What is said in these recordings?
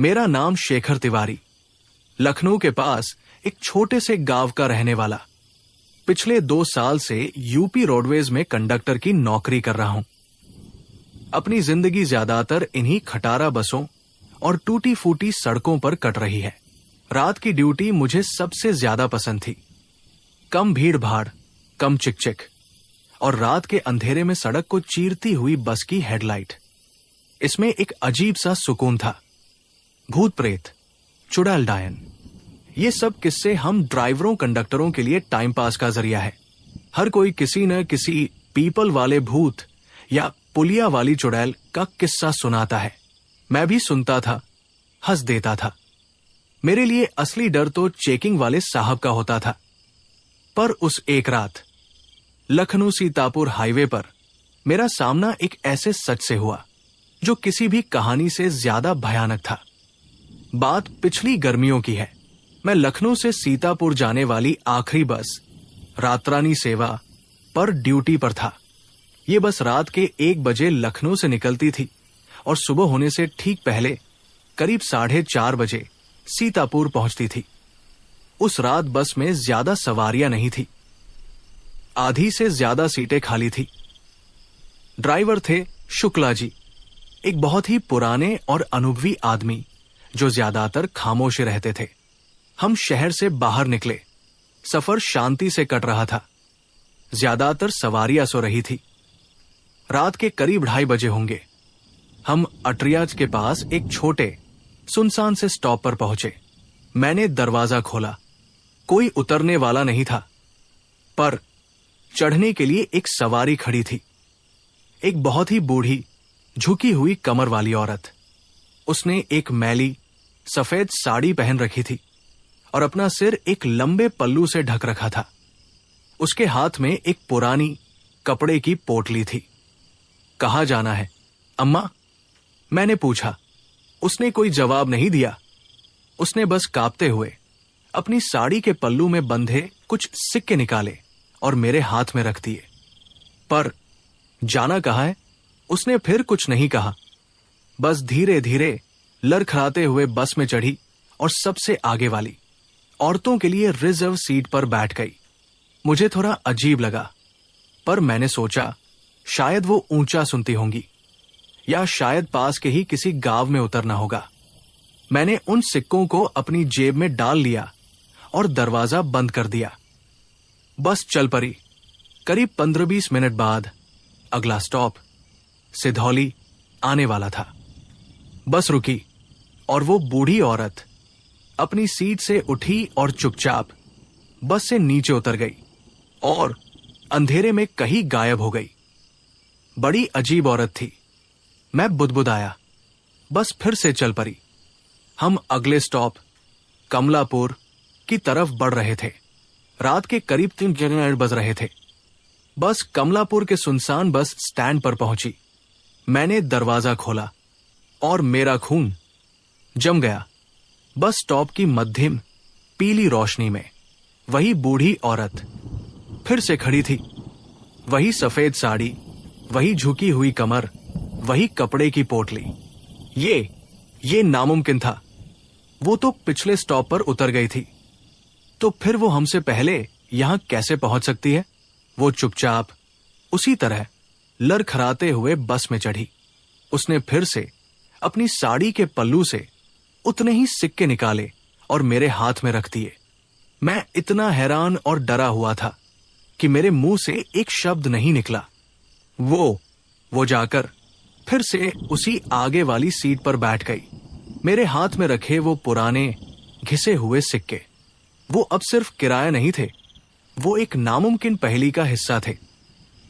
मेरा नाम शेखर तिवारी, लखनऊ के पास एक छोटे से गांव का रहने वाला। पिछले 2 साल से यूपी रोडवेज में कंडक्टर की नौकरी कर रहा हूं। अपनी जिंदगी ज्यादातर इन्हीं खटारा बसों और टूटी फूटी सड़कों पर कट रही है। रात की ड्यूटी मुझे सबसे ज्यादा पसंद थी। कम भीड़ भाड़, कम चिकचिक और रात के अंधेरे में सड़क को चीरती हुई बस की हेडलाइट, इसमें एक अजीब सा सुकून था। भूत प्रेत, चुड़ैल डायन, ये सब किस्से हम ड्राइवरों कंडक्टरों के लिए टाइम पास का जरिया है। हर कोई किसी न किसी पीपल वाले भूत या पुलिया वाली चुड़ैल का किस्सा सुनाता है। मैं भी सुनता था, हंस देता था। मेरे लिए असली डर तो चेकिंग वाले साहब का होता था। पर उस एक रात लखनऊ सीतापुर हाईवे पर मेरा सामना एक ऐसे सच से हुआ जो किसी भी कहानी से ज्यादा भयानक था। बात पिछली गर्मियों की है। मैं लखनऊ से सीतापुर जाने वाली आखिरी बस रातरानी सेवा पर ड्यूटी पर था। ये बस रात के 1 बजे लखनऊ से निकलती थी और सुबह होने से ठीक पहले करीब 4:30 बजे सीतापुर पहुंचती थी। उस रात बस में ज्यादा सवारियां नहीं थी। आधी से ज्यादा सीटें खाली थी। ड्राइवर थे शुक्ला जी, एक बहुत ही पुराने और अनुभवी आदमी जो ज्यादातर खामोश रहते थे। हम शहर से बाहर निकले। सफर शांति से कट रहा था। ज्यादातर सवारियां सो रही थी। रात के करीब 2:30 बजे होंगे। हम अटरियाज के पास एक छोटे सुनसान से स्टॉप पर पहुंचे। मैंने दरवाजा खोला। कोई उतरने वाला नहीं था, पर चढ़ने के लिए एक सवारी खड़ी थी। एक बहुत ही बूढ़ी, झुकी हुई कमर वाली औरत। उसने एक मैली सफेद साड़ी पहन रखी थी और अपना सिर एक लंबे पल्लू से ढक रखा था। उसके हाथ में एक पुरानी कपड़े की पोटली थी। कहाँ जाना है अम्मा? मैंने पूछा। उसने कोई जवाब नहीं दिया। उसने बस कांपते हुए अपनी साड़ी के पल्लू में बंधे कुछ सिक्के निकाले और मेरे हाथ में रख दिए। पर जाना कहाँ है? उसने फिर कुछ नहीं कहा। बस धीरे धीरे लड़खड़ाते हुए बस में चढ़ी और सबसे आगे वाली औरतों के लिए रिजर्व सीट पर बैठ गई। मुझे थोड़ा अजीब लगा, पर मैंने सोचा शायद वो ऊंचा सुनती होंगी या शायद पास के ही किसी गांव में उतरना होगा। मैंने उन सिक्कों को अपनी जेब में डाल लिया और दरवाजा बंद कर दिया। बस चल पड़ी। करीब 15-20 मिनट बाद अगला स्टॉप सिधौली आने वाला था। बस रुकी और वो बूढ़ी औरत अपनी सीट से उठी और चुपचाप बस से नीचे उतर गई और अंधेरे में कहीं गायब हो गई। बड़ी अजीब औरत थी। मैं बुदबुदाया। बस फिर से चल पड़ी। हम अगले स्टॉप कमलापुर की तरफ बढ़ रहे थे। रात के करीब 3 बज रहे थे। बस कमलापुर के सुनसान बस स्टैंड पर पहुंची। मैंने दरवाजा खोला और मेरा खून जम गया। बस स्टॉप की मध्यम पीली रोशनी में वही बूढ़ी औरत फिर से खड़ी थी। वही सफेद साड़ी, वही झुकी हुई कमर, वही कपड़े की पोटली। ये नामुमकिन था। वो तो पिछले स्टॉप पर उतर गई थी, तो फिर वो हमसे पहले यहां कैसे पहुंच सकती है? वो चुपचाप उसी तरह लड़खड़ाते हुए बस में चढ़ी। उसने फिर से अपनी साड़ी के पल्लू से उतने ही सिक्के निकाले और मेरे हाथ में रख दिए। मैं इतना हैरान और डरा हुआ था कि मेरे मुंह से एक शब्द नहीं निकला। वो जाकर फिर से उसी आगे वाली सीट पर बैठ गई। मेरे हाथ में रखे वो पुराने घिसे हुए सिक्के, वो अब सिर्फ किराया नहीं थे, वो एक नामुमकिन पहेली का हिस्सा थे।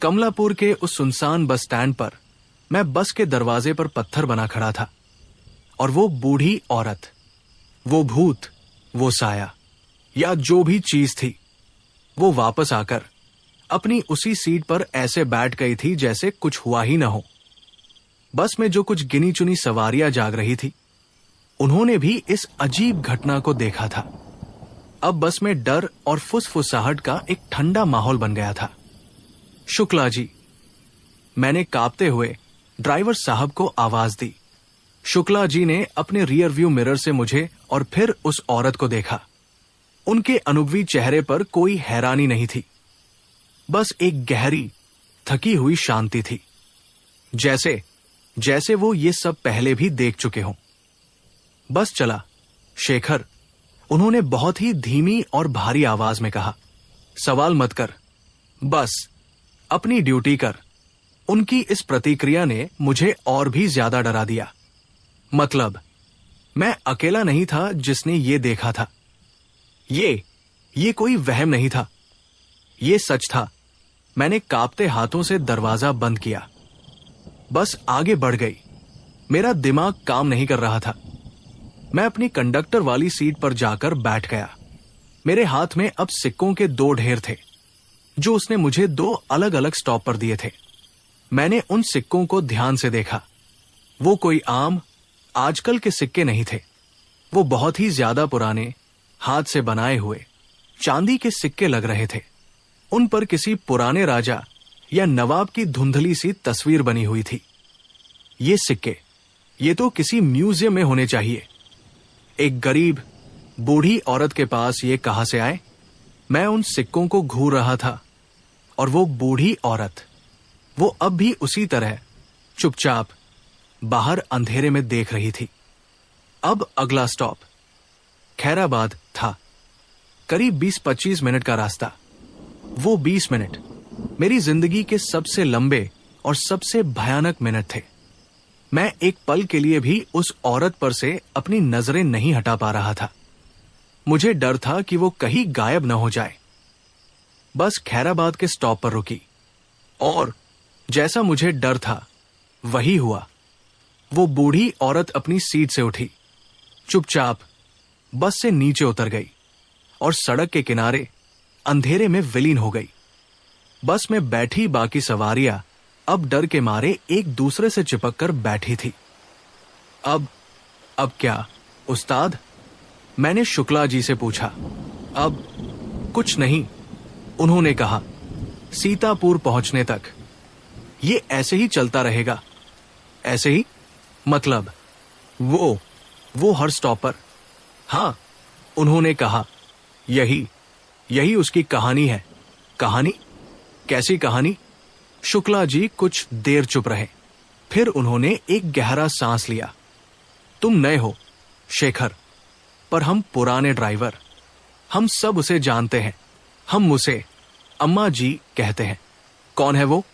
कमलापुर के उस सुनसान बस स्टैंड पर मैं बस के दरवाजे पर पत्थर बना खड़ा था और वो बूढ़ी औरत, वो भूत, वो साया या जो भी चीज थी, वो वापस आकर अपनी उसी सीट पर ऐसे बैठ गई थी जैसे कुछ हुआ ही न हो। बस में जो कुछ गिनी चुनी सवारियां जाग रही थी, उन्होंने भी इस अजीब घटना को देखा था। अब बस में डर और फुसफुसाहट का एक ठंडा माहौल बन गया था। शुक्ला जी, मैंने कांपते हुए ड्राइवर साहब को आवाज दी। शुक्ला जी ने अपने रियर व्यू मिरर से मुझे और फिर उस औरत को देखा। उनके अनुभवी चेहरे पर कोई हैरानी नहीं थी, बस एक गहरी थकी हुई शांति थी, जैसे जैसे वो ये सब पहले भी देख चुके हों। बस चला शेखर, उन्होंने बहुत ही धीमी और भारी आवाज में कहा। सवाल मत कर, बस अपनी ड्यूटी कर। उनकी इस प्रतिक्रिया ने मुझे और भी ज्यादा डरा दिया। मतलब मैं अकेला नहीं था जिसने ये देखा था। ये कोई वहम नहीं था, ये सच था। मैंने कांपते हाथों से दरवाजा बंद किया, बस आगे बढ़ गई। मेरा दिमाग काम नहीं कर रहा था। मैं अपनी कंडक्टर वाली सीट पर जाकर बैठ गया। मेरे हाथ में अब सिक्कों के 2 ढेर थे, जो उसने मुझे 2 अलग अलग स्टॉप पर दिए थे। मैंने उन सिक्कों को ध्यान से देखा। वो कोई आम आजकल के सिक्के नहीं थे। वो बहुत ही ज्यादा पुराने, हाथ से बनाए हुए चांदी के सिक्के लग रहे थे। उन पर किसी पुराने राजा या नवाब की धुंधली सी तस्वीर बनी हुई थी। ये सिक्के, ये तो किसी म्यूजियम में होने चाहिए। एक गरीब बूढ़ी औरत के पास ये कहां से आए? मैं उन सिक्कों को घूर रहा था, और वो बूढ़ी औरत, वो अब भी उसी तरह चुपचाप बाहर अंधेरे में देख रही थी। अब अगला स्टॉप खैराबाद था। करीब 20-25 मिनट का रास्ता। वो 20 मिनट मेरी जिंदगी के सबसे लंबे और सबसे भयानक मिनट थे। मैं एक पल के लिए भी उस औरत पर से अपनी नजरें नहीं हटा पा रहा था। मुझे डर था कि वो कहीं गायब न हो जाए। बस खैराबाद के स्टॉप पर रुकी, और जैसा मुझे डर था वही हुआ। वो बूढ़ी औरत अपनी सीट से उठी, चुपचाप बस से नीचे उतर गई और सड़क के किनारे अंधेरे में विलीन हो गई। बस में बैठी बाकी सवारियां अब डर के मारे एक दूसरे से चिपक कर बैठी थी। अब क्या उस्ताद? मैंने शुक्ला जी से पूछा। अब कुछ नहीं, उन्होंने कहा। सीतापुर पहुंचने तक ये ऐसे ही चलता रहेगा। ऐसे ही? मतलब वो हर स्टॉप पर? हाँ, उन्होंने कहा। यही उसकी कहानी है। कहानी? कैसी कहानी? शुक्ला जी कुछ देर चुप रहे, फिर उन्होंने एक गहरा सांस लिया। तुम नए हो शेखर, पर हम पुराने ड्राइवर, हम सब उसे जानते हैं। हम उसे अम्मा जी कहते हैं। कौन है वो?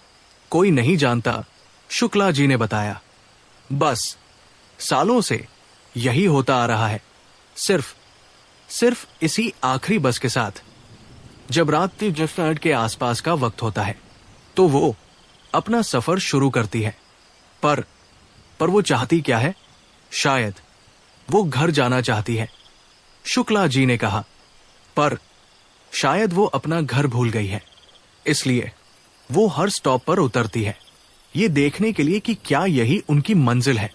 कोई नहीं जानता, शुक्ला जी ने बताया। बस सालों से यही होता आ रहा है। सिर्फ इसी आखिरी बस के साथ, जब रात 10 मिनट के आसपास का वक्त होता है, तो वो अपना सफर शुरू करती है। पर वो चाहती क्या है? शायद वो घर जाना चाहती है, शुक्ला जी ने कहा। पर शायद वो अपना घर भूल गई है, इसलिए वो हर स्टॉप पर उतरती है, ये देखने के लिए कि क्या यही उनकी मंजिल है।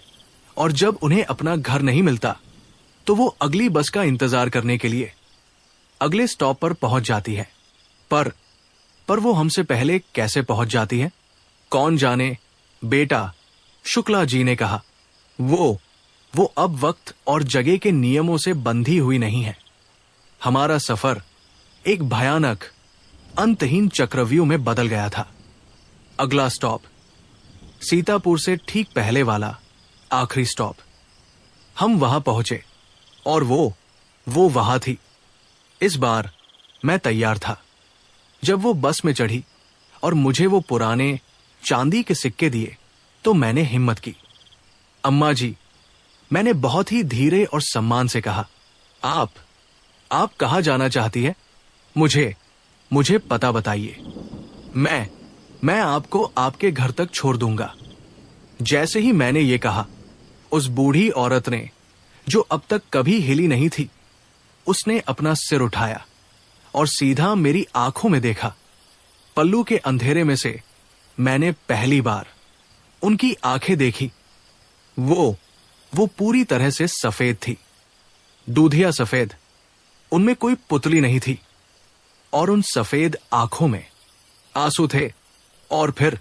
और जब उन्हें अपना घर नहीं मिलता, तो वो अगली बस का इंतजार करने के लिए अगले स्टॉप पर पहुंच जाती है। पर वो हमसे पहले कैसे पहुंच जाती है, कौन जाने बेटा, शुक्ला जी ने कहा। वो अब वक्त और जगह के नियमों से बंधी हुई नहीं है। हमारा सफर एक भयानक अंतहीन चक्रव्यूह में बदल गया था। अगला स्टॉप सीतापुर से ठीक पहले वाला आखिरी स्टॉप। हम वहां पहुंचे, और वो वहां थी। इस बार मैं तैयार था। जब वो बस में चढ़ी और मुझे वो पुराने चांदी के सिक्के दिए, तो मैंने हिम्मत की। अम्मा जी, मैंने बहुत ही धीरे और सम्मान से कहा, आप कहां जाना चाहती है? मुझे पता बताइए। मैं आपको आपके घर तक छोड़ दूंगा। जैसे ही मैंने ये कहा, उस बूढ़ी औरत ने, जो अब तक कभी हिली नहीं थी, उसने अपना सिर उठाया और सीधा मेरी आंखों में देखा। पल्लू के अंधेरे में से मैंने पहली बार उनकी आंखें देखी। वो पूरी तरह से सफेद थी, दूधिया सफेद। उनमें कोई पुतली नहीं थी, और उन सफेद आंखों में आंसू थे। और फिर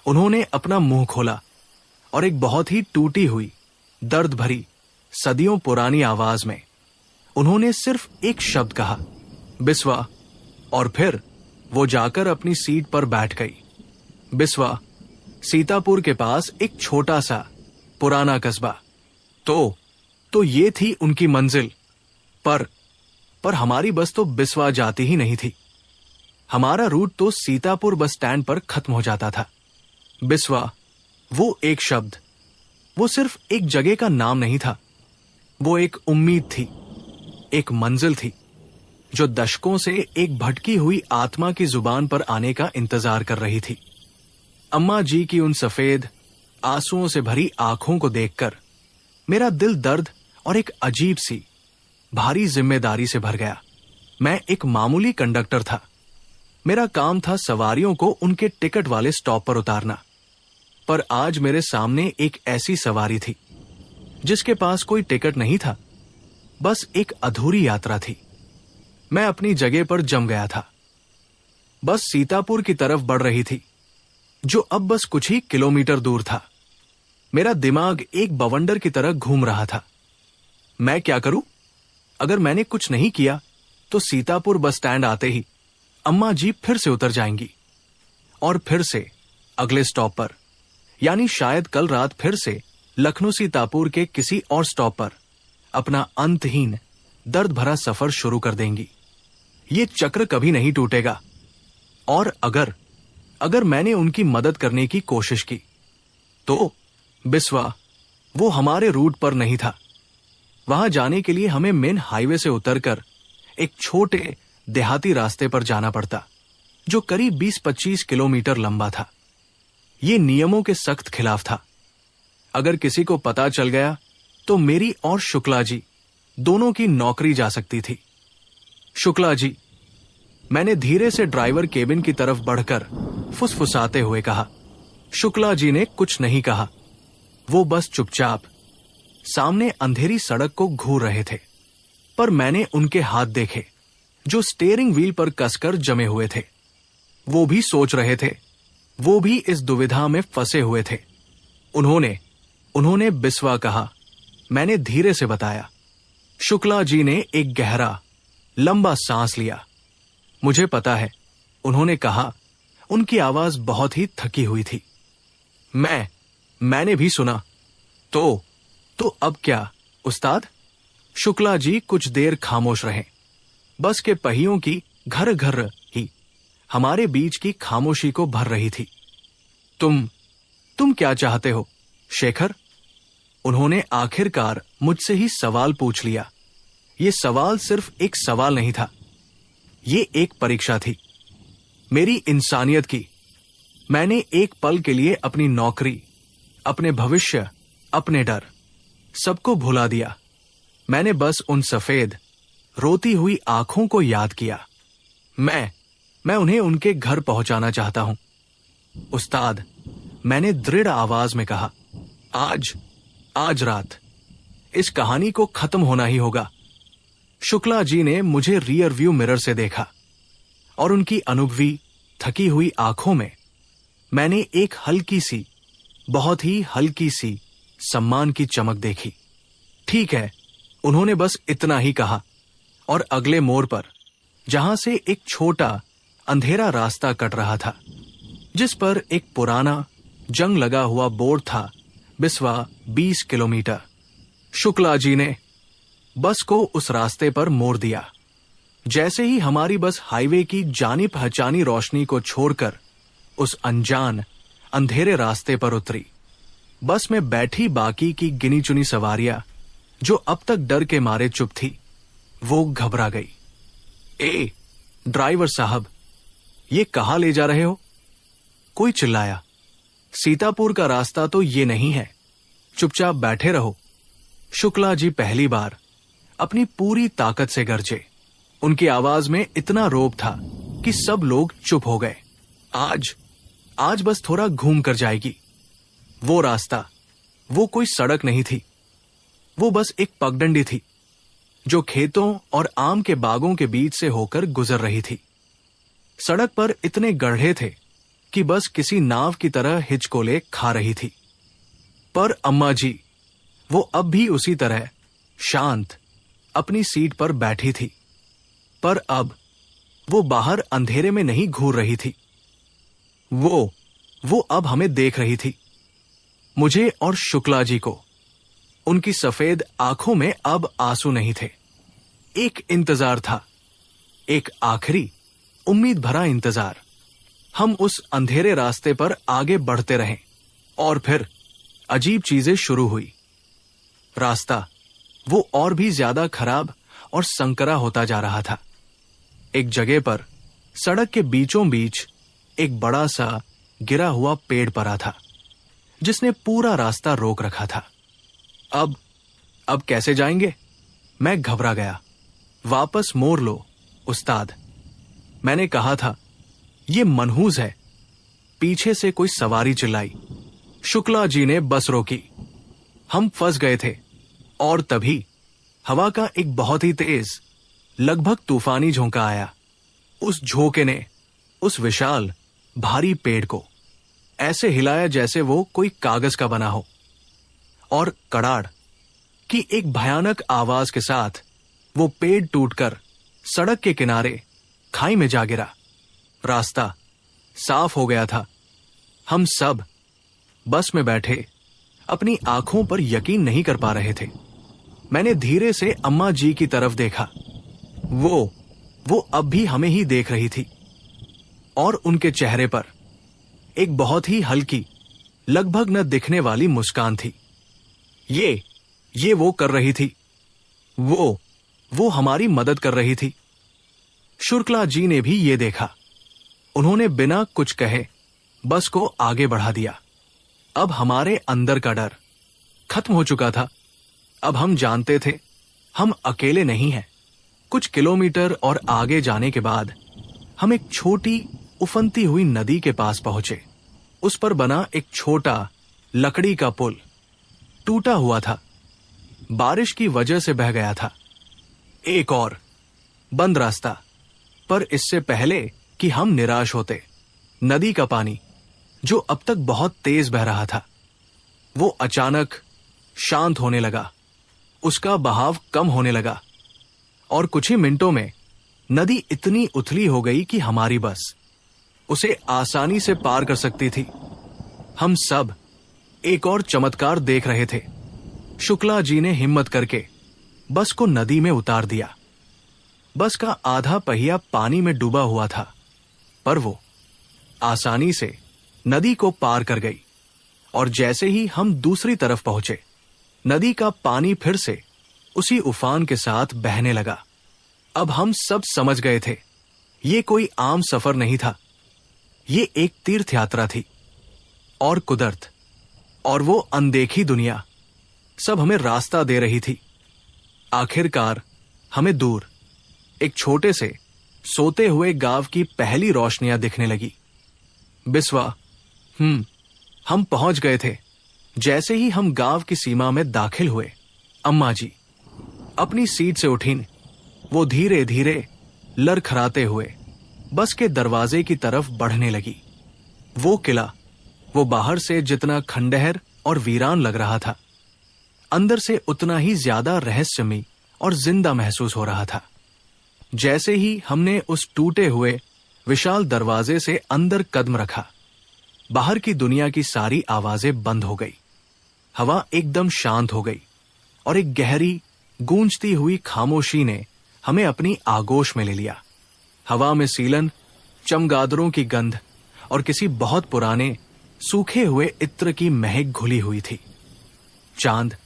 उन्होंने अपना मुंह खोला और एक बहुत ही टूटी हुई दर्द भरी सदियों पुरानी आवाज में उन्होंने सिर्फ एक शब्द कहा, बिस्वा। और फिर वो जाकर अपनी सीट पर बैठ गई। बिस्वा सीतापुर के पास एक छोटा सा पुराना कस्बा। तो ये थी उनकी मंजिल। पर हमारी बस तो बिस्वा जाती ही नहीं थी। हमारा रूट तो सीतापुर बस स्टैंड पर खत्म हो जाता था। बिस्वा, वो एक शब्द, वो सिर्फ एक जगह का नाम नहीं था। वो एक उम्मीद थी, एक मंजिल थी, जो दशकों से एक भटकी हुई आत्मा की जुबान पर आने का इंतजार कर रही थी। अम्मा जी की उन सफेद आंसुओं से भरी आंखों को देखकर मेरा दिल दर्द और एक अजीब सी भारी जिम्मेदारी से भर गया। मैं एक मामूली कंडक्टर था। मेरा काम था सवारियों को उनके टिकट वाले स्टॉप पर उतारना। पर आज मेरे सामने एक ऐसी सवारी थी जिसके पास कोई टिकट नहीं था, बस एक अधूरी यात्रा थी। मैं अपनी जगह पर जम गया था। बस सीतापुर की तरफ बढ़ रही थी, जो अब बस कुछ ही किलोमीटर दूर था। मेरा दिमाग एक बवंडर की तरह घूम रहा था। मैं क्या करूं? अगर मैंने कुछ नहीं किया तो सीतापुर बस स्टैंड आते ही अम्मा जी फिर से उतर जाएंगी और फिर से अगले स्टॉप पर, यानी शायद कल रात फिर से लखनऊ सीतापुर के किसी और स्टॉप पर अपना अंतहीन दर्द भरा सफर शुरू कर देंगी। ये चक्र कभी नहीं टूटेगा। और अगर मैंने उनकी मदद करने की कोशिश की तो बिस्वा, वो हमारे रूट पर नहीं था। वहां जाने के लिए हमें मेन हाईवे से उतरकर एक छोटे देहाती रास्ते पर जाना पड़ता, जो करीब 20-25 किलोमीटर लंबा था। ये नियमों के सख्त खिलाफ था। अगर किसी को पता चल गया तो मेरी और शुक्ला जी दोनों की नौकरी जा सकती थी। शुक्ला जी, मैंने धीरे से ड्राइवर केबिन की तरफ बढ़कर फुसफुसाते हुए कहा। शुक्ला जी ने कुछ नहीं कहा। वो बस चुपचाप सामने अंधेरी सड़क को घूर रहे थे। पर मैंने उनके हाथ देखे, जो स्टीयरिंग व्हील पर कसकर जमे हुए थे। वो भी सोच रहे थे, वो भी इस दुविधा में फंसे हुए थे। उन्होंने बिस्वा कहा। मैंने धीरे से बताया। शुक्ला जी ने एक गहरा लंबा सांस लिया। मुझे पता है, उन्होंने कहा। उनकी आवाज बहुत ही थकी हुई थी। मैंने भी सुना। तो अब क्या उस्ताद? शुक्ला जी कुछ देर खामोश रहे। बस के पहियों की घर घर ही हमारे बीच की खामोशी को भर रही थी। तुम क्या चाहते हो, शेखर? उन्होंने आखिरकार मुझसे ही सवाल पूछ लिया। ये सवाल सिर्फ एक सवाल नहीं था, ये एक परीक्षा थी मेरी इंसानियत की। मैंने एक पल के लिए अपनी नौकरी, अपने भविष्य, अपने डर, सबको भुला दिया। मैंने बस उन सफेद रोती हुई आंखों को याद किया। मैं उन्हें उनके घर पहुंचाना चाहता हूं, उस्ताद, मैंने दृढ़ आवाज में कहा। आज रात इस कहानी को खत्म होना ही होगा। शुक्ला जी ने मुझे रियर व्यू मिरर से देखा और उनकी अनुभवी थकी हुई आंखों में मैंने एक हल्की सी, बहुत ही हल्की सी सम्मान की चमक देखी। ठीक है, उन्होंने बस इतना ही कहा और अगले मोड़ पर, जहां से एक छोटा अंधेरा रास्ता कट रहा था, जिस पर एक पुराना जंग लगा हुआ बोर्ड था, बिस्वा 20 किलोमीटर, शुक्ला जी ने बस को उस रास्ते पर मोड़ दिया। जैसे ही हमारी बस हाईवे की जानी पहचानी रोशनी को छोड़कर उस अनजान अंधेरे रास्ते पर उतरी, बस में बैठी बाकी की गिनी चुनी सवारियां, जो अब तक डर के मारे चुप थी, वो घबरा गई। ए ड्राइवर साहब, ये कहां ले जा रहे हो? कोई चिल्लाया। सीतापुर का रास्ता तो ये नहीं है, चुपचाप बैठे रहो। शुक्ला जी पहली बार अपनी पूरी ताकत से गरजे। उनकी आवाज में इतना रोब था कि सब लोग चुप हो गए। आज बस थोड़ा घूम कर जाएगी। वो रास्ता, वो कोई सड़क नहीं थी, वो बस एक पगडंडी थी, जो खेतों और आम के बागों के बीच से होकर गुजर रही थी। सड़क पर इतने गड्ढे थे कि बस किसी नाव की तरह हिचकोले खा रही थी। पर अम्मा जी, वो अब भी उसी तरह शांत अपनी सीट पर बैठी थी, पर अब वो बाहर अंधेरे में नहीं घूर रही थी। वो अब हमें देख रही थी, मुझे और शुक्ला जी को। उनकी सफेद आंखों में अब आंसू नहीं थे। एक इंतजार था, एक आखिरी उम्मीद भरा इंतजार। हम उस अंधेरे रास्ते पर आगे बढ़ते रहे और फिर अजीब चीजें शुरू हुई। रास्ता वो और भी ज्यादा खराब और संकरा होता जा रहा था। एक जगह पर सड़क के बीचों बीच एक बड़ा सा गिरा हुआ पेड़ पड़ा था, जिसने पूरा रास्ता रोक रखा था। अब कैसे जाएंगे? मैं घबरा गया। वापस मोड़ लो उस्ताद, मैंने कहा था। ये मनहूस है। पीछे से कोई सवारी चिल्लाई। शुक्ला जी ने बस रोकी। हम फंस गए थे और तभी हवा का एक बहुत ही तेज, लगभग तूफानी झोंका आया। उस झोंके ने उस विशाल भारी पेड़ को ऐसे हिलाया जैसे वो कोई कागज का बना हो, और कड़ाड़ की एक भयानक आवाज के साथ वो पेड़ टूटकर सड़क के किनारे खाई में जा गिरा। रास्ता साफ हो गया था। हम सब बस में बैठे अपनी आंखों पर यकीन नहीं कर पा रहे थे। मैंने धीरे से अम्मा जी की तरफ देखा। वो अब भी हमें ही देख रही थी और उनके चेहरे पर एक बहुत ही हल्की, लगभग न दिखने वाली मुस्कान थी। ये वो कर रही थी। वो हमारी मदद कर रही थी। शुक्ला जी ने भी ये देखा। उन्होंने बिना कुछ कहे बस को आगे बढ़ा दिया। अब हमारे अंदर का डर खत्म हो चुका था। अब हम जानते थे हम अकेले नहीं हैं। कुछ किलोमीटर और आगे जाने के बाद हम एक छोटी उफनती हुई नदी के पास पहुंचे। उस पर बना एक छोटा लकड़ी का पुल टूटा हुआ था, बारिश की वजह से बह गया था। एक और बंद रास्ता। पर इससे पहले कि हम निराश होते, नदी का पानी जो अब तक बहुत तेज बह रहा था, वो अचानक शांत होने लगा। उसका बहाव कम होने लगा और कुछ ही मिनटों में नदी इतनी उथली हो गई कि हमारी बस उसे आसानी से पार कर सकती थी। हम सब एक और चमत्कार देख रहे थे। शुक्ला जी ने हिम्मत करके बस को नदी में उतार दिया। बस का आधा पहिया पानी में डूबा हुआ था, पर वो आसानी से नदी को पार कर गई। और जैसे ही हम दूसरी तरफ पहुंचे, नदी का पानी फिर से उसी उफान के साथ बहने लगा। अब हम सब समझ गए थे, ये कोई आम सफर नहीं था, ये एक तीर्थ यात्रा थी। और कुदरत और वो अनदेखी दुनिया सब हमें रास्ता दे रही थी। आखिरकार हमें दूर एक छोटे से सोते हुए गांव की पहली रोशनियां दिखने लगी। बिस्वा, हम पहुंच गए थे। जैसे ही हम गांव की सीमा में दाखिल हुए, अम्मा जी अपनी सीट से उठीं। वो धीरे धीरे लड़खड़ाते हुए बस के दरवाजे की तरफ बढ़ने लगी। वो किला, वो बाहर से जितना खंडहर और वीरान लग रहा था, अंदर से उतना ही ज्यादा रहस्यमयी और जिंदा महसूस हो रहा था। जैसे ही हमने उस टूटे हुए विशाल दरवाजे से अंदर कदम रखा, बाहर की दुनिया की सारी आवाजें बंद हो गई। हवा एकदम शांत हो गई और एक गहरी गूंजती हुई खामोशी ने हमें अपनी आगोश में ले लिया। हवा में सीलन, चमगादड़ों की गंध और किसी बहुत पुराने सूखे हुए इत्र की महक घुली हुई थी। चांद,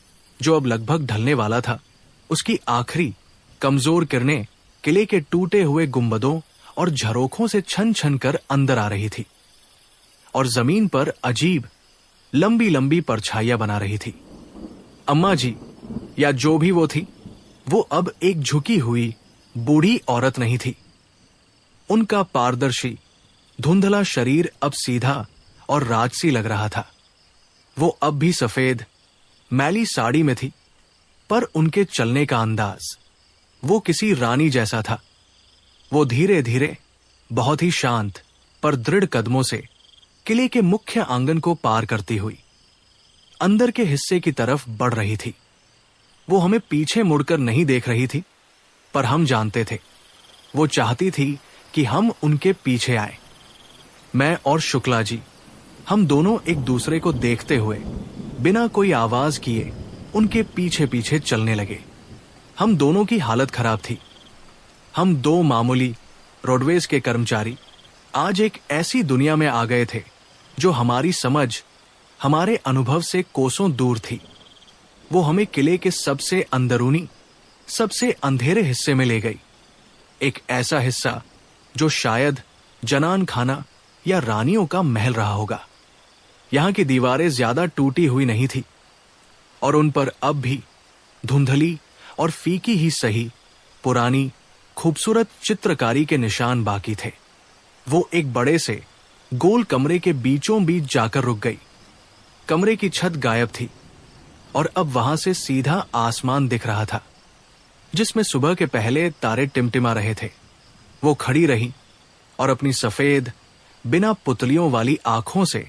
जो अब लगभग ढलने वाला था, उसकी आखिरी कमजोर किरणें किले के टूटे हुए गुंबदों और झरोखों से छन छन कर अंदर आ रही थी और जमीन पर अजीब लंबी लंबी परछाइयां बना रही थी। अम्मा जी, या जो भी वो थी, वो अब एक झुकी हुई बूढ़ी औरत नहीं थी। उनका पारदर्शी धुंधला शरीर अब सीधा और राजसी लग रहा था। वो अब भी सफेद मैली साड़ी में थी, पर उनके चलने का अंदाज वो किसी रानी जैसा था। वो धीरे धीरे, बहुत ही शांत पर दृढ़ कदमों से किले के मुख्य आंगन को पार करती हुई अंदर के हिस्से की तरफ बढ़ रही थी। वो हमें पीछे मुड़कर नहीं देख रही थी, पर हम जानते थे वो चाहती थी कि हम उनके पीछे आए। मैं और शुक्ला जी, हम दोनों एक दूसरे को देखते हुए बिना कोई आवाज किए उनके पीछे पीछे चलने लगे। हम दोनों की हालत खराब थी। हम दो मामूली रोडवेज के कर्मचारी आज एक ऐसी दुनिया में आ गए थे जो हमारी समझ, हमारे अनुभव से कोसों दूर थी। वो हमें किले के सबसे अंदरूनी, सबसे अंधेरे हिस्से में ले गई। एक ऐसा हिस्सा जो शायद जनान खाना या रानियों का महल रहा होगा। यहां की दीवारें ज्यादा टूटी हुई नहीं थी और उन पर अब भी धुंधली और फीकी ही सही पुरानी खूबसूरत चित्रकारी के निशान बाकी थे। वो एक बड़े से गोल कमरे के बीचों बीच जाकर रुक गई। कमरे की छत गायब थी और अब वहां से सीधा आसमान दिख रहा था, जिसमें सुबह के पहले तारे टिमटिमा रहे थे। वो खड़ी रही और अपनी सफेद, बिना पुतलियों वाली आंखों से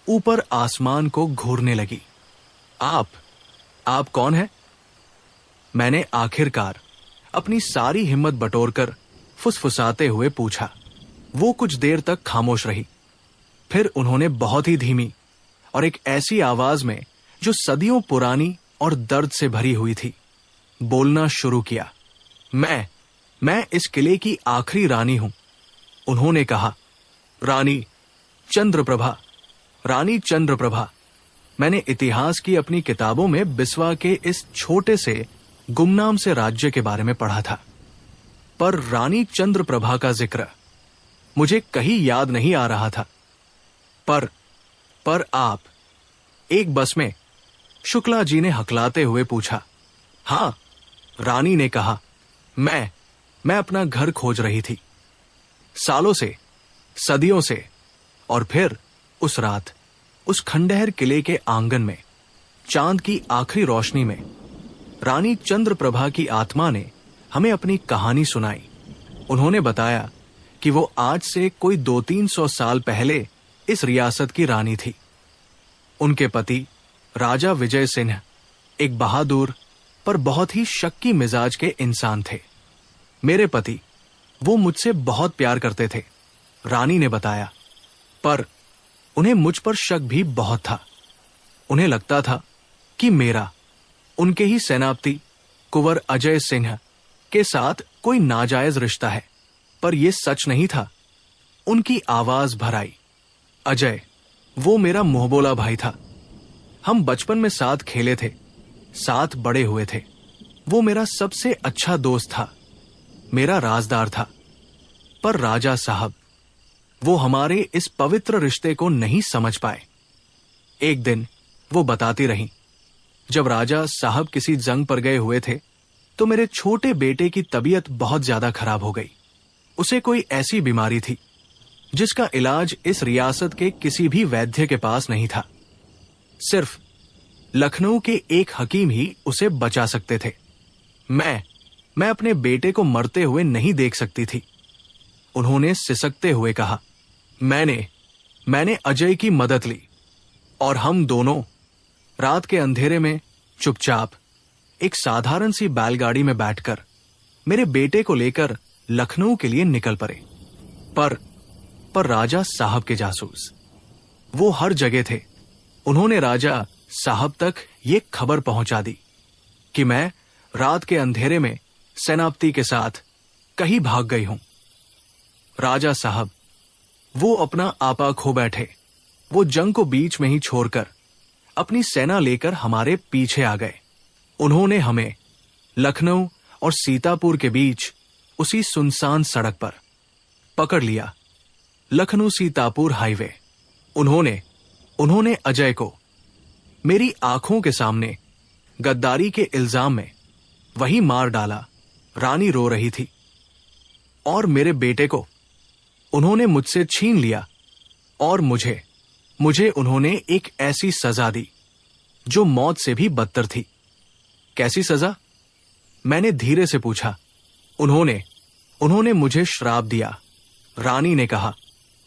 ऊपर आसमान को घूरने लगी। आप कौन है? मैंने आखिरकार अपनी सारी हिम्मत बटोरकर फुसफुसाते हुए पूछा। वो कुछ देर तक खामोश रही। फिर उन्होंने बहुत ही धीमी और एक ऐसी आवाज में जो सदियों पुरानी और दर्द से भरी हुई थी, बोलना शुरू किया। मैं इस किले की आखिरी रानी हूं। उन्होंने कहा, रानी चंद्रप्रभा, रानी चंद्रप्रभा। मैंने इतिहास की अपनी किताबों में बिस्वा के इस छोटे से गुमनाम से राज्य के बारे में पढ़ा था, पर रानी चंद्रप्रभा का जिक्र मुझे कहीं याद नहीं आ रहा था। पर आप, एक बस में, शुक्ला जी ने हकलाते हुए पूछा। हां, रानी ने कहा। मैं अपना घर खोज रही थी, सालों से, सदियों से। और फिर उस रात, उस खंडहर किले के आंगन में, चांद की आखिरी रोशनी में, रानी चंद्रप्रभा की आत्मा ने हमें अपनी कहानी सुनाई। उन्होंने बताया कि वो आज से कोई 200-300 साल पहले इस रियासत की रानी थी। उनके पति राजा विजय सिंह एक बहादुर पर बहुत ही शक्की मिजाज के इंसान थे। मेरे पति, वो मुझसे बहुत प्यार करते थे, रानी ने बताया, पर उन्हें मुझ पर शक भी बहुत था। उन्हें लगता था कि मेरा उनके ही सेनापति कुंवर अजय सिंह के साथ कोई नाजायज रिश्ता है, पर यह सच नहीं था। उनकी आवाज भर आई। अजय, वो मेरा मुंहबोला भाई था। हम बचपन में साथ खेले थे, साथ बड़े हुए थे। वो मेरा सबसे अच्छा दोस्त था, मेरा राजदार था। पर राजा साहब, वो हमारे इस पवित्र रिश्ते को नहीं समझ पाए। एक दिन वो बताती रही, जब राजा साहब किसी जंग पर गए हुए थे तो मेरे छोटे बेटे की तबीयत बहुत ज्यादा खराब हो गई। उसे कोई ऐसी बीमारी थी जिसका इलाज इस रियासत के किसी भी वैद्य के पास नहीं था। सिर्फ लखनऊ के एक हकीम ही उसे बचा सकते थे। मैं अपने बेटे को मरते हुए नहीं देख सकती थी। उन्होंने सिसकते हुए कहा। मैंने अजय की मदद ली और हम दोनों रात के अंधेरे में चुपचाप एक साधारण सी बैलगाड़ी में बैठकर मेरे बेटे को लेकर लखनऊ के लिए निकल पड़े। पर राजा साहब के जासूस, वो हर जगह थे। उन्होंने राजा साहब तक ये खबर पहुंचा दी कि मैं रात के अंधेरे में सेनापति के साथ कहीं भाग गई हूं। राजा साहब, वो अपना आपा खो बैठे। वो जंग को बीच में ही छोड़कर अपनी सेना लेकर हमारे पीछे आ गए। उन्होंने हमें लखनऊ और सीतापुर के बीच उसी सुनसान सड़क पर पकड़ लिया, लखनऊ सीतापुर हाईवे। उन्होंने अजय को मेरी आंखों के सामने गद्दारी के इल्जाम में वहीं मार डाला। रानी रो रही थी। और मेरे बेटे को उन्होंने मुझसे छीन लिया और मुझे उन्होंने एक ऐसी सजा दी जो मौत से भी बदतर थी। कैसी सजा? मैंने धीरे से पूछा। उन्होंने मुझे श्राप दिया। रानी ने कहा,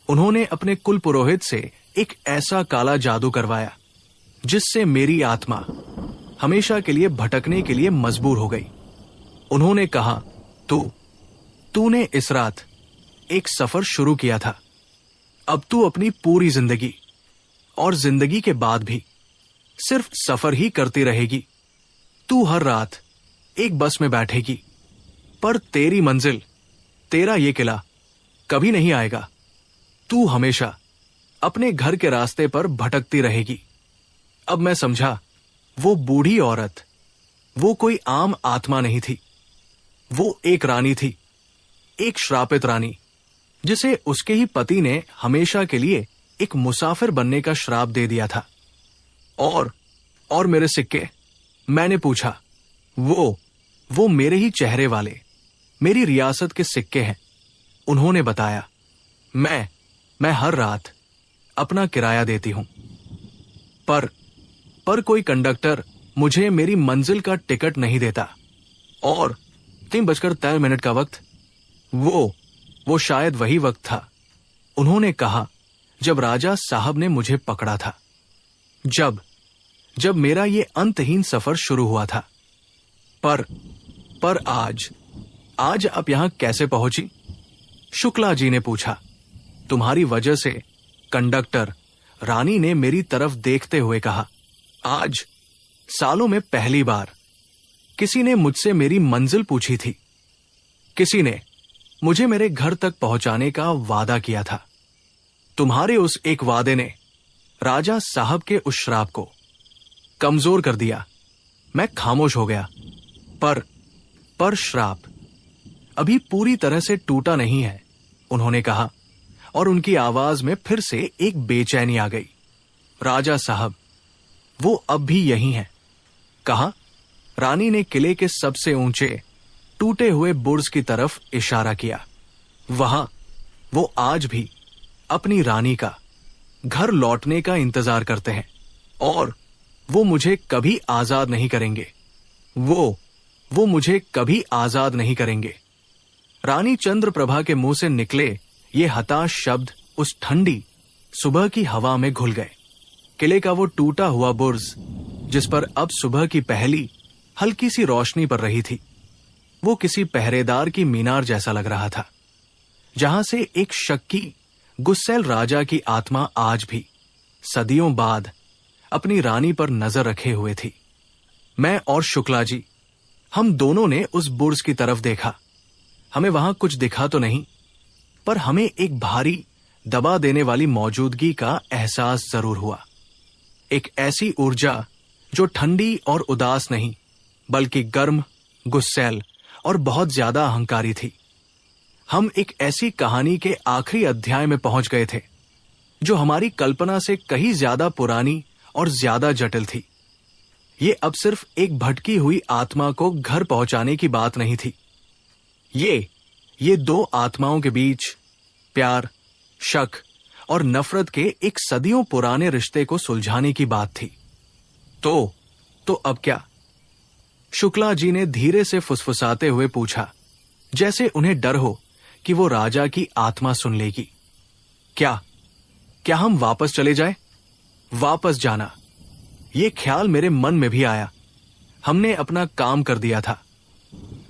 उन्होंने अपने कुल पुरोहित से एक ऐसा काला जादू करवाया जिससे मेरी आत्मा हमेशा के लिए भटकने के लिए मजबूर हो गई। उन्होंने कहा, तूने इस रात एक सफर शुरू किया था। अब तू अपनी पूरी जिंदगी और जिंदगी के बाद भी सिर्फ सफर ही करती रहेगी। तू हर रात एक बस में बैठेगी, पर तेरी मंजिल, तेरा ये किला कभी नहीं आएगा। तू हमेशा अपने घर के रास्ते पर भटकती रहेगी। अब मैं समझा, वो बूढ़ी औरत, वो कोई आम आत्मा नहीं थी। वो एक रानी थी, एक श्रापित रानी, जिसे उसके ही पति ने हमेशा के लिए एक मुसाफिर बनने का श्राप दे दिया था। और मेरे सिक्के? मैंने पूछा। वो मेरे ही चेहरे वाले, मेरी रियासत के सिक्के हैं। उन्होंने बताया, मैं हर रात अपना किराया देती हूं, पर कोई कंडक्टर मुझे मेरी मंजिल का टिकट नहीं देता। और 3:13 का वक्त, वो शायद वही वक्त था, उन्होंने कहा, जब राजा साहब ने मुझे पकड़ा था, जब मेरा ये अंतहीन सफर शुरू हुआ था। पर आज आप यहां कैसे पहुंची? शुक्ला जी ने पूछा। तुम्हारी वजह से, कंडक्टर, रानी ने मेरी तरफ देखते हुए कहा। आज सालों में पहली बार किसी ने मुझसे मेरी मंजिल पूछी थी। किसी ने मुझे मेरे घर तक पहुंचाने का वादा किया था। तुम्हारे उस एक वादे ने राजा साहब के उस श्राप को कमजोर कर दिया। मैं खामोश हो गया, पर श्राप अभी पूरी तरह से टूटा नहीं है, उन्होंने कहा, और उनकी आवाज में फिर से एक बेचैनी आ गई। राजा साहब, वो अब भी यही हैं, कहा। रानी ने किले के सबसे ऊंचे टूटे हुए बुर्ज की तरफ इशारा किया। वहां वो आज भी अपनी रानी का घर लौटने का इंतजार करते हैं, और वो मुझे कभी आजाद नहीं करेंगे। वो मुझे कभी आजाद नहीं करेंगे। रानी चंद्रप्रभा के मुंह से निकले ये हताश शब्द उस ठंडी सुबह की हवा में घुल गए। किले का वो टूटा हुआ बुर्ज, जिस पर अब सुबह की पहली हल्की सी रोशनी पड़ रही थी, वो किसी पहरेदार की मीनार जैसा लग रहा था, जहां से एक शक्की गुस्सैल राजा की आत्मा आज भी सदियों बाद अपनी रानी पर नजर रखे हुए थी। मैं और शुक्ला जी, हम दोनों ने उस बुर्ज की तरफ देखा। हमें वहां कुछ दिखा तो नहीं, पर हमें एक भारी दबा देने वाली मौजूदगी का एहसास जरूर हुआ। एक ऐसी ऊर्जा जो ठंडी और उदास नहीं, बल्कि गर्म, गुस्सैल और बहुत ज्यादा अहंकारी थी। हम एक ऐसी कहानी के आखिरी अध्याय में पहुंच गए थे, जो हमारी कल्पना से कहीं ज्यादा पुरानी और ज्यादा जटिल थी। ये अब सिर्फ एक भटकी हुई आत्मा को घर पहुंचाने की बात नहीं थी। ये दो आत्माओं के बीच प्यार, शक और नफरत के एक सदियों पुराने रिश्ते को सुलझाने की बात थी। तो अब क्या? शुक्ला जी ने धीरे से फुसफुसाते हुए पूछा, जैसे उन्हें डर हो कि वो राजा की आत्मा सुन लेगी। क्या हम वापस चले जाएं? वापस जाना, ये ख्याल मेरे मन में भी आया। हमने अपना काम कर दिया था।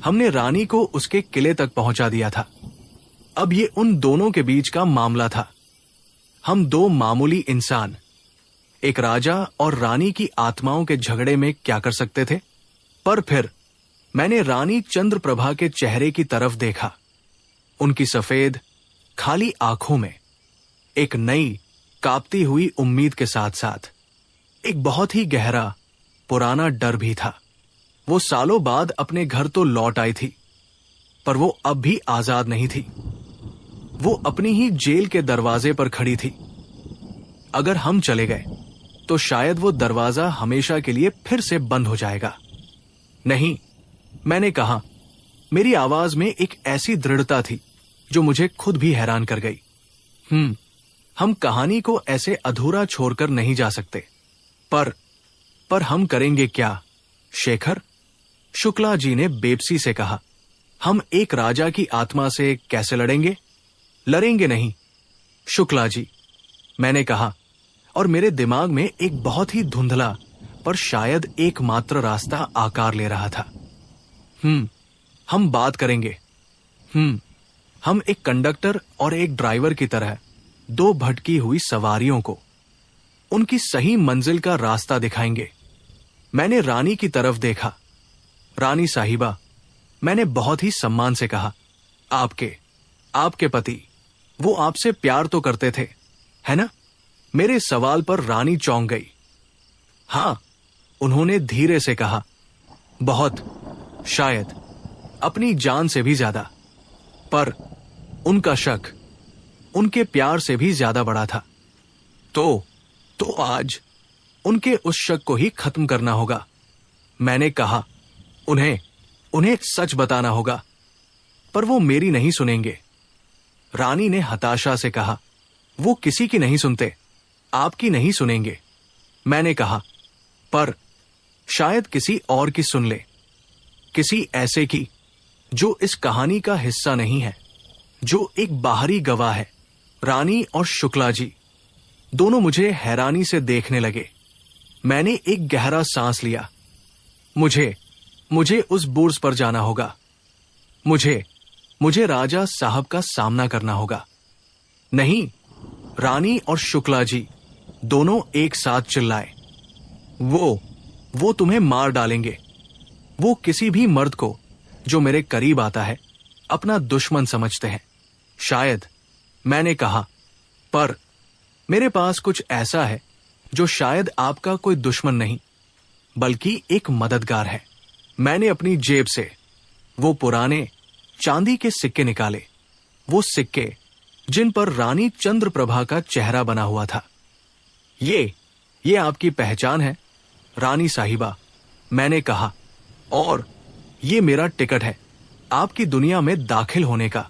हमने रानी को उसके किले तक पहुंचा दिया था। अब ये उन दोनों के बीच का मामला था। हम दो मामूली इंसान एक राजा और रानी की आत्माओं के झगड़े में क्या कर सकते थे? पर फिर मैंने रानी चंद्रप्रभा के चेहरे की तरफ देखा। उनकी सफेद खाली आंखों में एक नई कांपती हुई उम्मीद के साथ साथ एक बहुत ही गहरा पुराना डर भी था। वो सालों बाद अपने घर तो लौट आई थी, पर वो अब भी आजाद नहीं थी। वो अपनी ही जेल के दरवाजे पर खड़ी थी। अगर हम चले गए तो शायद वो दरवाजा हमेशा के लिए फिर से बंद हो जाएगा। नहीं, मैंने कहा। मेरी आवाज में एक ऐसी दृढ़ता थी जो मुझे खुद भी हैरान कर गई। हम कहानी को ऐसे अधूरा छोड़कर नहीं जा सकते। पर हम करेंगे क्या, शेखर? शुक्ला जी ने बेबसी से कहा। हम एक राजा की आत्मा से कैसे लड़ेंगे? लड़ेंगे नहीं, शुक्ला जी, मैंने कहा, और मेरे दिमाग में एक बहुत ही धुंधला पर शायद एकमात्र रास्ता आकार ले रहा था। हम बात करेंगे। हम एक कंडक्टर और एक ड्राइवर की तरह दो भटकी हुई सवारियों को उनकी सही मंजिल का रास्ता दिखाएंगे। मैंने रानी की तरफ देखा। रानी साहिबा, मैंने बहुत ही सम्मान से कहा, आपके पति, वो आपसे प्यार तो करते थे, है ना? मेरे सवाल पर रानी चौंक गई। हां, उन्होंने धीरे से कहा, बहुत, शायद अपनी जान से भी ज्यादा। पर उनका शक उनके प्यार से भी ज्यादा बड़ा था। तो आज उनके उस शक को ही खत्म करना होगा। मैंने कहा, उन्हें सच बताना होगा। पर वो मेरी नहीं सुनेंगे। रानी ने हताशा से कहा, वो किसी की नहीं सुनते, आपकी नहीं सुनेंगे। मैंने कहा, पर शायद किसी और की सुन ले, किसी ऐसे की जो इस कहानी का हिस्सा नहीं है, जो एक बाहरी गवाह है। रानी और शुक्ला जी दोनों मुझे हैरानी से देखने लगे। मैंने एक गहरा सांस लिया। मुझे उस बुर्ज पर जाना होगा। मुझे राजा साहब का सामना करना होगा। नहीं, रानी और शुक्ला जी दोनों एक साथ चिल्लाए, वो तुम्हें मार डालेंगे। वो किसी भी मर्द को जो मेरे करीब आता है अपना दुश्मन समझते हैं। शायद, मैंने कहा, पर मेरे पास कुछ ऐसा है जो शायद आपका कोई दुश्मन नहीं बल्कि एक मददगार है। मैंने अपनी जेब से वो पुराने चांदी के सिक्के निकाले, वो सिक्के जिन पर रानी चंद्रप्रभा का चेहरा बना हुआ था। ये आपकी पहचान है, रानी साहिबा, मैंने कहा, और ये मेरा टिकट है आपकी दुनिया में दाखिल होने का।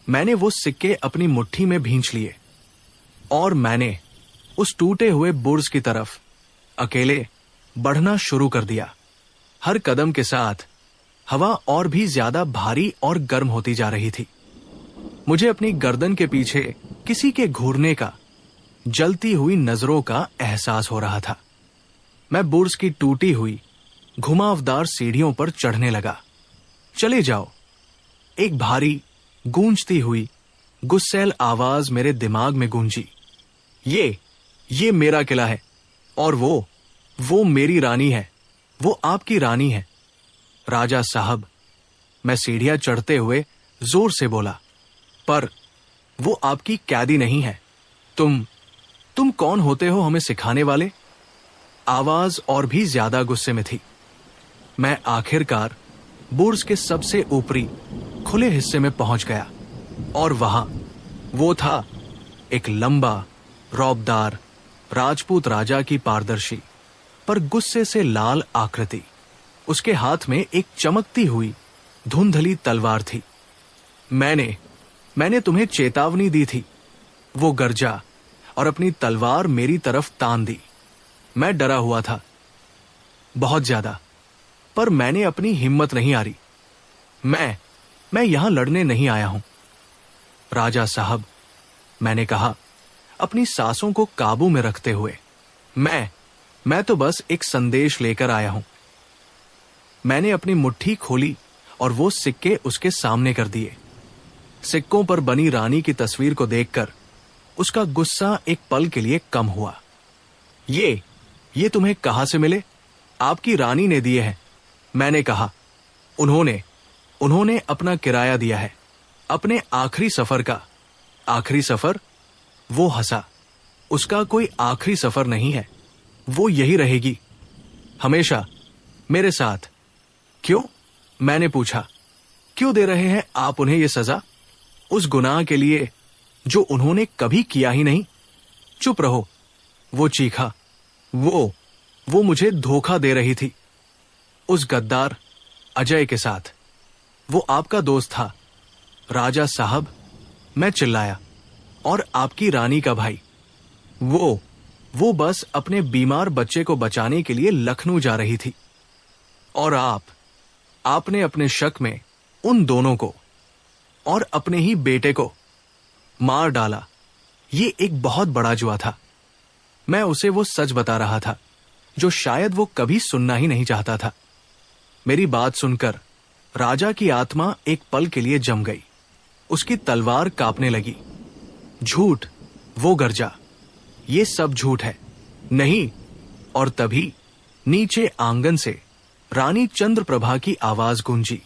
मैंने वो सिक्के अपनी मुट्ठी में भींच लिए और मैंने उस टूटे हुए बुर्ज की तरफ अकेले बढ़ना शुरू कर दिया। हर कदम के साथ हवा और भी ज्यादा भारी और गर्म होती जा रही थी। मुझे अपनी गर्दन के पीछे किसी के घूरने का, जलती हुई नजरों का एहसास हो रहा था। मैं बुर्ज की टूटी हुई घुमावदार सीढ़ियों पर चढ़ने लगा। चले जाओ, एक भारी गूंजती हुई गुस्सैल आवाज मेरे दिमाग में गूंजी। ये मेरा किला है और वो मेरी रानी है, वो आपकी रानी है। राजा साहब, मैं सीढ़ियां चढ़ते हुए जोर से बोला, पर वो आपकी कैदी नहीं है। तुम कौन होते हो हमें सिखाने वाले? आवाज और भी ज्यादा गुस्से में थी। मैं आखिरकार बुर्ज के सबसे ऊपरी खुले हिस्से में पहुंच गया और वहां वो था, एक लंबा, रौबदार राजपूत राजा की पारदर्शी पर गुस्से से लाल आकृति। उसके हाथ में एक चमकती हुई धुंधली तलवार थी। मैंने तुम्हें चेतावनी दी थी। वो गरजा और अपनी तलवार मेरी तरफ तान दी। मैं डरा हुआ था, बहुत ज्यादा, पर मैंने अपनी हिम्मत नहीं हारी। मैं यहां लड़ने नहीं आया हूं। राजा साहब, मैंने कहा अपनी सांसों को काबू में रखते हुए, मैं तो बस एक संदेश लेकर आया हूं। मैंने अपनी मुट्ठी खोली और वो सिक्के उसके सामने कर दिए। सिक्कों पर बनी रानी की तस्वीर को देखकर उसका गुस्सा एक पल के लिए कम हुआ। ये तुम्हें कहां से मिले? आपकी रानी ने दिए हैं, मैंने कहा। उन्होंने अपना किराया दिया है, अपने आखिरी सफर का। आखिरी सफर? वो हंसा। उसका कोई आखिरी सफर नहीं है, वो यही रहेगी हमेशा मेरे साथ। क्यों? मैंने पूछा। क्यों दे रहे हैं आप उन्हें ये सजा, उस गुनाह के लिए जो उन्होंने कभी किया ही नहीं? चुप रहो, वो चीखा। वो मुझे धोखा दे रही थी, उस गद्दार अजय के साथ। वो आपका दोस्त था, राजा साहब, मैं चिल्लाया, और आपकी रानी का भाई। वो बस अपने बीमार बच्चे को बचाने के लिए लखनऊ जा रही थी, और आपने अपने शक में उन दोनों को और अपने ही बेटे को मार डाला। ये एक बहुत बड़ा जुआ था। मैं उसे वो सच बता रहा था जो शायद वो कभी सुनना ही नहीं चाहता था। मेरी बात सुनकर राजा की आत्मा एक पल के लिए जम गई। उसकी तलवार कांपने लगी। झूठ, वो गरजा, ये सब झूठ है, नहीं। और तभी नीचे आंगन से रानी चंद्रप्रभा की आवाज गूंजी,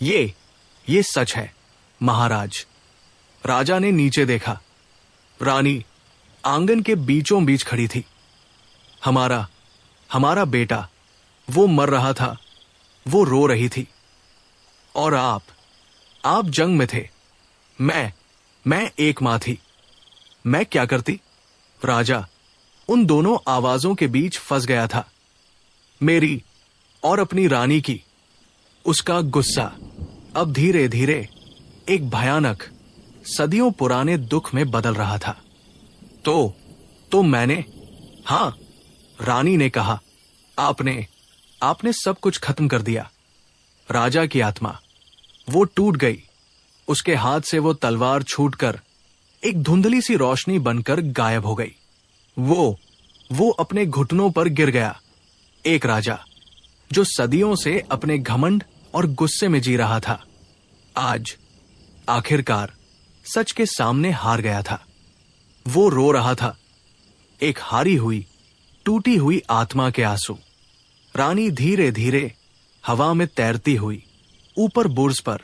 ये सच है महाराज। राजा ने नीचे देखा। रानी आंगन के बीचों बीच खड़ी थी। हमारा बेटा, वो मर रहा था, वो रो रही थी। और आप जंग में थे। मैं एक मां थी। मैं क्या करती? राजा उन दोनों आवाजों के बीच फंस गया था, मेरी और अपनी रानी की। उसका गुस्सा अब धीरे धीरे एक भयानक, सदियों पुराने दुख में बदल रहा था। तो मैंने, हां, रानी ने कहा, आपने सब कुछ खत्म कर दिया। राजा की आत्मा, वो टूट गई। उसके हाथ से वो तलवार छूटकर एक धुंधली सी रोशनी बनकर गायब हो गई। वो अपने घुटनों पर गिर गया। एक राजा जो सदियों से अपने घमंड और गुस्से में जी रहा था, आज आखिरकार सच के सामने हार गया था। वो रो रहा था, एक हारी हुई, टूटी हुई आत्मा के आंसू। रानी धीरे धीरे हवा में तैरती हुई ऊपर बुर्ज पर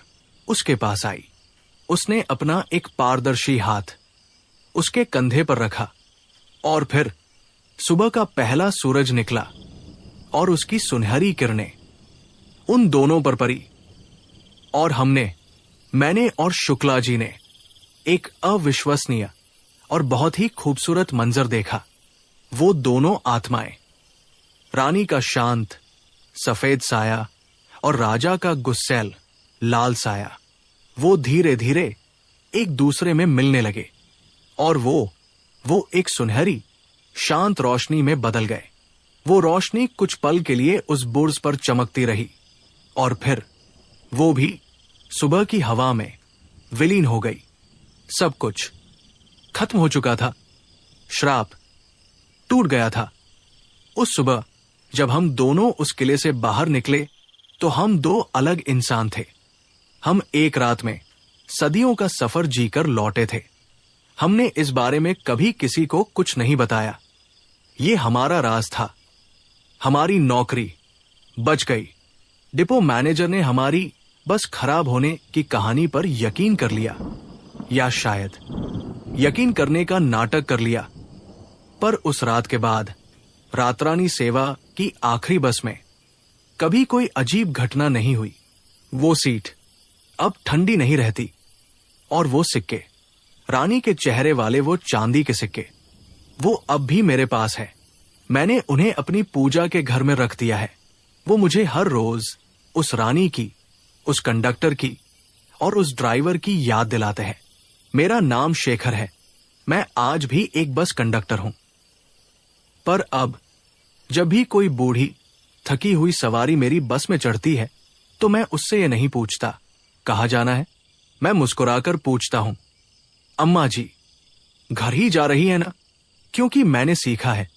उसके पास आई। उसने अपना एक पारदर्शी हाथ उसके कंधे पर रखा और फिर सुबह का पहला सूरज निकला और उसकी सुनहरी किरणें उन दोनों पर पड़ी। और मैंने और शुक्ला जी ने एक अविश्वसनीय और बहुत ही खूबसूरत मंजर देखा। वो दोनों आत्माएं, रानी का शांत सफेद साया और राजा का गुस्सैल लाल साया, वो धीरे धीरे एक दूसरे में मिलने लगे और वो एक सुनहरी शांत रोशनी में बदल गए। वो रोशनी कुछ पल के लिए उस बुर्ज पर चमकती रही और फिर वो भी सुबह की हवा में विलीन हो गई। सब कुछ खत्म हो चुका था। श्राप टूट गया था। उस सुबह जब हम दोनों उस किले से बाहर निकले तो हम दो अलग इंसान थे। हम एक रात में सदियों का सफर जीकर लौटे थे। हमने इस बारे में कभी किसी को कुछ नहीं बताया। ये हमारा राज था। हमारी नौकरी बच गई। डिपो मैनेजर ने हमारी बस खराब होने की कहानी पर यकीन कर लिया, या शायद यकीन करने का नाटक कर लिया। पर उस रात के बाद रातरानी सेवा की आखिरी बस में कभी कोई अजीब घटना नहीं हुई। वो सीट अब ठंडी नहीं रहती और वो सिक्के, रानी के चेहरे वाले वो चांदी के सिक्के, वो अब भी मेरे पास है। मैंने उन्हें अपनी पूजा के घर में रख दिया है। वो मुझे हर रोज उस रानी की, उस कंडक्टर की और उस ड्राइवर की याद दिलाते हैं। मेरा नाम शेखर है। मैं आज भी एक बस कंडक्टर हूं। पर अब जब भी कोई बूढ़ी थकी हुई सवारी मेरी बस में चढ़ती है तो मैं उससे ये नहीं पूछता कहाँ जाना है। मैं मुस्कुराकर पूछता हूं, अम्मा जी घर ही जा रही है ना? क्योंकि मैंने सीखा है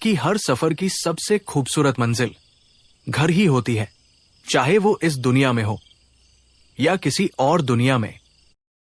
कि हर सफर की सबसे खूबसूरत मंजिल घर ही होती है, चाहे वो इस दुनिया में हो या किसी और दुनिया में।